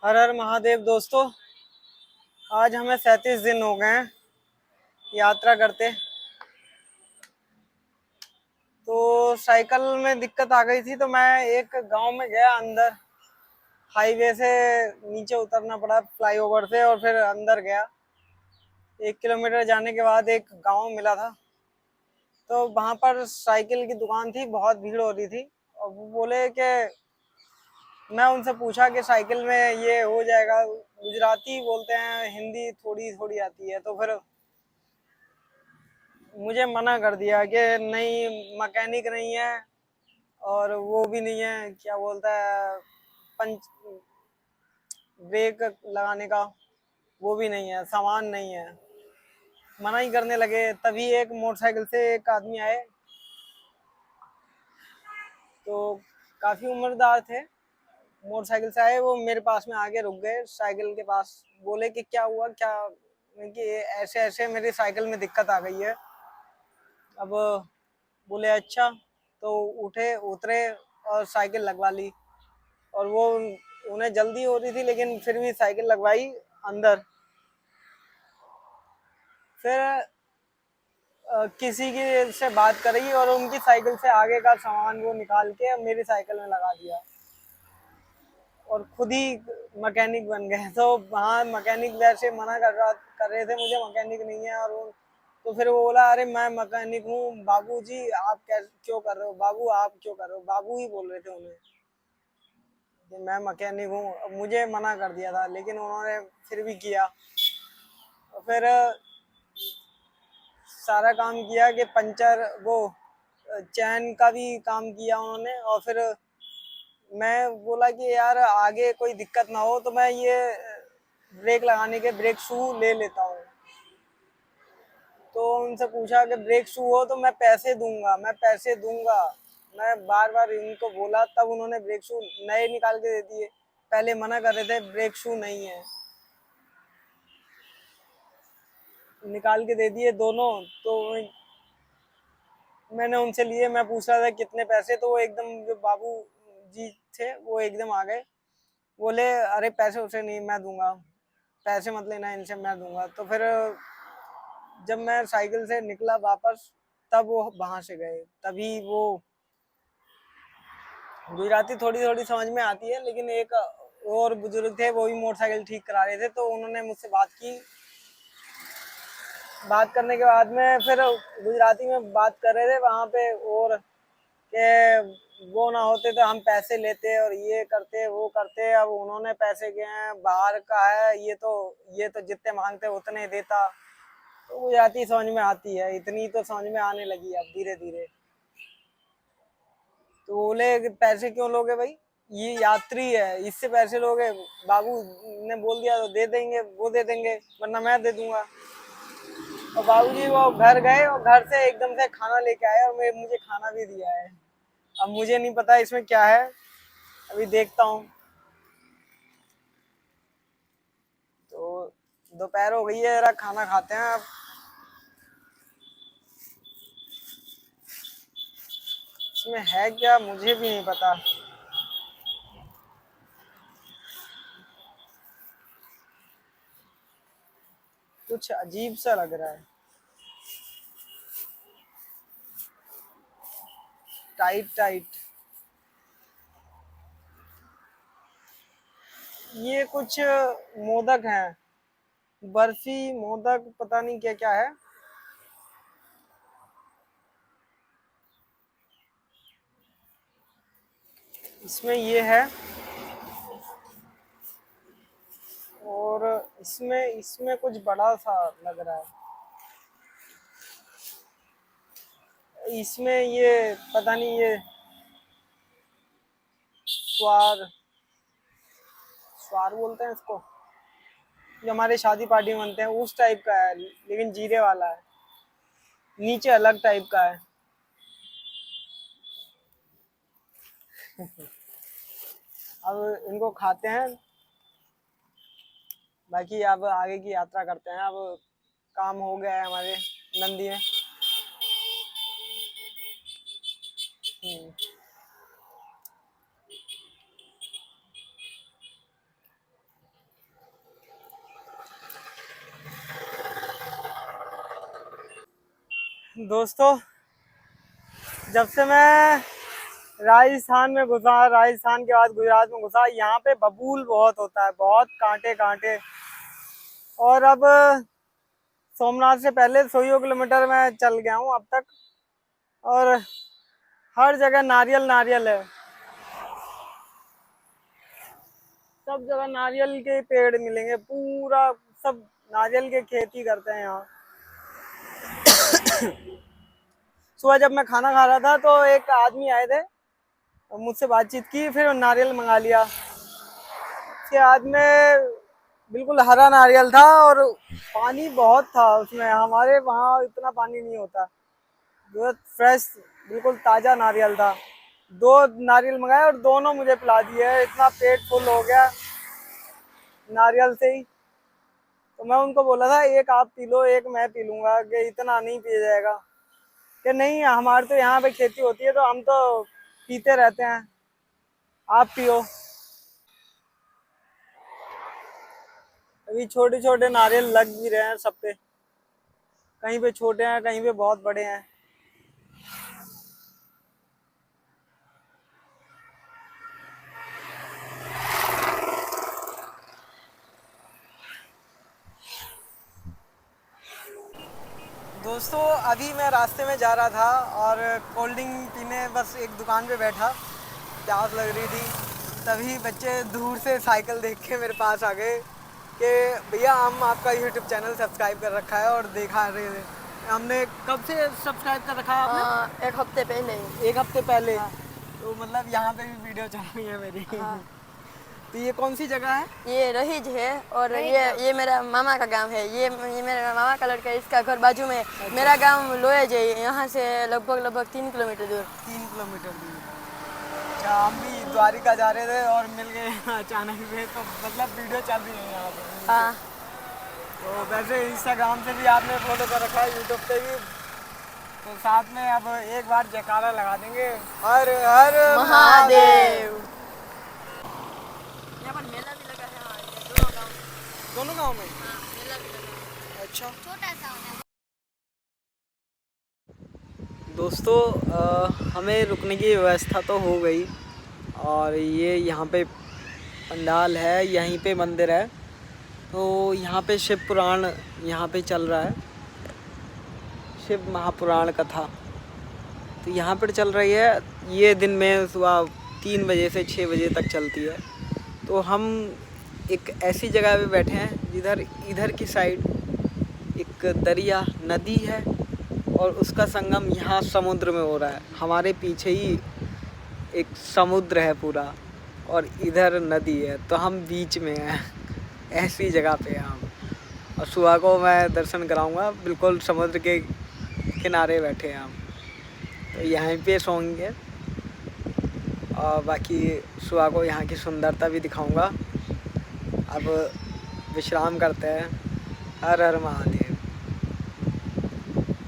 हर हर महादेव दोस्तों। आज हमें 37 दिन हो गए हैं यात्रा करते। तो साइकिल में दिक्कत आ गई थी तो मैं एक गांव में गया अंदर। हाईवे से नीचे उतरना पड़ा फ्लाईओवर से और फिर अंदर गया। 1 किलोमीटर जाने के बाद एक गांव मिला था। तो वहां पर साइकिल की दुकान थी, बहुत भीड़ हो रही थी। और वो बोले कि मैं उनसे पूछा कि साइकिल में ये हो जाएगा। गुजराती बोलते हैं, हिंदी थोड़ी थोड़ी आती है। तो फिर मुझे मना कर दिया कि नहीं, मैकेनिक नहीं है और वो भी नहीं है, क्या बोलता है, पंच ब्रेक लगाने का वो भी नहीं है, सामान नहीं है। मना ही करने लगे। तभी एक मोटरसाइकिल से एक आदमी आए। तो काफी उम्रदार थे, मोटरसाइकिल से आए। वो मेरे पास में आके रुक गए साइकिल के पास। बोले कि क्या हुआ, क्या कि ऐसे ऐसे मेरी साइकिल में दिक्कत आ गई है। अब बोले अच्छा। तो उठे उतरे और साइकिल लगवा ली। और वो उन्हें जल्दी हो रही थी लेकिन फिर भी साइकिल लगवाई अंदर। फिर किसी की से बात करी और उनकी साइकिल से आगे का सामान वो निकाल के मेरी साइकिल में लगा दिया और खुद ही मैकेनिक बन गए। तो वहाँ मैकेनिक वैसे मना कर रहे थे, मुझे मैकेनिक नहीं है। और वो तो फिर वो बोला, अरे मैं मैकेनिक हूँ बाबू जी, आप क्यों कर रहे हो, बाबू आप क्यों कर रहे हो, बाबू ही बोल रहे थे उन्हें कि मैं मैकेनिक हूँ। अब मुझे मना कर दिया था लेकिन उन्होंने फिर भी किया। और फिर सारा काम किया कि पंचर वो चैन का भी काम किया उन्होंने। और फिर मैं बोला कि यार आगे कोई दिक्कत ना हो तो मैं ये ब्रेक लगाने के ब्रेक शू ले लेता हूँ। तो उनसे पूछा कि ब्रेक शू हो तो मैं पैसे दूंगा, मैं पैसे दूंगा। मैं बार बार इनको बोला, तब उन्होंने ब्रेक शू नए निकाल के दे दिए। पहले मना कर रहे थे ब्रेक शू नहीं है, निकाल के दे दिए दोनों। तो मैंने उनसे लिए। मैं पूछ रहा था कितने पैसे, तो वो एकदम, जो बाबू जी थे वो एकदम आ गए। बोले अरे पैसे उसे नहीं, मैं दूंगा, पैसे मत लेना इनसे, मैं दूंगा। तो फिर जब मैं साइकिल से निकला वापस, तब वो वहां से गए। तभी वो गुजराती थोड़ी थोड़ी समझ में आती है। लेकिन एक और बुजुर्ग थे, वो भी मोटरसाइकिल ठीक करा रहे थे। तो उन्होंने मुझसे बात की। बात करने के बाद में फिर गुजराती में बात कर रहे थे वहां पे। और के वो ना होते तो हम पैसे लेते और ये करते वो करते। अब उन्होंने पैसे के हैं, बाहर का है, ये तो जितने मांगते उतने देता। तो गुजराती समझ में आती है, इतनी तो समझ में आने लगी अब धीरे धीरे। तो बोले कि पैसे क्यों लोगे भाई, ये यात्री है, इससे पैसे लोगे। बाबू ने बोल दिया तो दे देंगे, वो दे देंगे, वरना मैं दे दूंगा। और बाबूजी वो घर गए और घर से एकदम से खाना लेके आए और मुझे खाना भी दिया है। अब मुझे नहीं पता इसमें क्या है, अभी देखता हूँ। तो दोपहर हो गई है, जरा खाना खाते हैं अब। इसमें है क्या मुझे भी नहीं पता। कुछ अजीब सा लग रहा है, टाइट टाइट। ये कुछ मोदक हैं, बर्फी मोदक, पता नहीं क्या क्या है। इसमें ये है। और इसमें इसमें कुछ बड़ा सा लग रहा है। इसमें ये पता नहीं, ये स्वार स्वार बोलते हैं इसको, जो हमारे शादी पार्टी में बनते हैं उस टाइप का है, लेकिन जीरे वाला है, नीचे अलग टाइप का है। अब इनको खाते हैं, बाकी अब आगे की यात्रा करते हैं। अब काम हो गया है हमारे नंदी में। दोस्तों, जब से मैं राजस्थान में घुसा, राजस्थान के बाद गुजरात में घुसा, यहाँ पे बबूल बहुत होता है, बहुत कांटे कांटे। और अब सोमनाथ से पहले 100 किलोमीटर मैं चल गया हूँ अब तक, और हर जगह नारियल नारियल है। सब जगह नारियल के पेड़ मिलेंगे, पूरा सब नारियल के खेती करते हैं यहाँ। सुबह जब मैं खाना खा रहा था तो एक आदमी आए थे, मुझसे बातचीत की, फिर नारियल मंगा लिया। उसके बाद में बिल्कुल हरा नारियल था और पानी बहुत था उसमें। हमारे वहाँ इतना पानी नहीं होता। बहुत फ्रेश, बिल्कुल ताज़ा नारियल था। 2 नारियल मंगाए और दोनों मुझे पिला दिए। इतना पेट फुल हो गया नारियल से ही। तो मैं उनको बोला था एक आप पी लो, एक मैं पी लूँगा, कि इतना नहीं पिया जाएगा। कि नहीं, हमारे तो यहाँ पे खेती होती है तो हम तो पीते रहते हैं, आप पियो। अभी छोटे छोटे नारियल लग भी रहे हैं सब पे, कहीं पे छोटे हैं, कहीं पे बहुत बड़े हैं। दोस्तों, अभी मैं रास्ते में जा रहा था और कोल्ड ड्रिंक पीने बस एक दुकान पे बैठा, प्यास लग रही थी। तभी बच्चे दूर से साइकिल देख के मेरे पास आ गए कि भैया हम आपका यूट्यूब चैनल सब्सक्राइब कर रखा है और देखा रहे थे। हमने कब से सब्सक्राइब कर रखा है आपने? 1 हफ्ते पहले। 1 हफ्ते पहले। हाँ। तो मतलब यहाँ पे भी वीडियो चल रही है मेरी। हाँ। तो ये कौन सी जगह है? ये रहीज है और ये मेरा मामा का गांव है। ये मेरा मामा का लड़का है, इसका घर बाजू में। अच्छा। मेरा गांव लोहेज है, यहाँ से लगभग 3 किलोमीटर दूर। 3 किलोमीटर दूर। अच्छा, हम भी द्वारिका जा रहे थे और मिल गए अचानक से, तो मतलब वीडियो चल रही है यहाँ पे। हाँ। तो वैसे इंस्टाग्राम से भी आपने फॉलो कर रखा है, यूट्यूब पे भी। तो साथ में अब एक बार जयकारा लगा देंगे, हर हर महादेव। यहाँ पर मेला भी लगा है। हाँ, ये दोनों गाँव में? हाँ, मेला भी लगा है। अच्छा। छोटा सा होता है। दोस्तों, हमें रुकने की व्यवस्था तो हो गई, और ये यहाँ पे पंडाल है, यहीं पे मंदिर है। तो यहाँ पे शिव पुराण यहाँ पे चल रहा है, शिव महापुराण कथा तो यहाँ पर चल रही है। ये दिन में सुबह 3 बजे से 6 बजे तक चलती है। तो हम एक ऐसी जगह पे बैठे हैं जिधर इधर की साइड एक दरिया नदी है और उसका संगम यहाँ समुद्र में हो रहा है। हमारे पीछे ही एक समुद्र है पूरा और इधर नदी है, तो हम बीच में हैं। ऐसी जगह पे हैं हम, और सुबह को मैं दर्शन कराऊंगा। बिल्कुल समुद्र के किनारे बैठे हैं हम, तो यहीं पे सोएंगे और बाकी सुबह को यहाँ की सुंदरता भी दिखाऊंगा। अब विश्राम करते हैं। हर हर महादेव।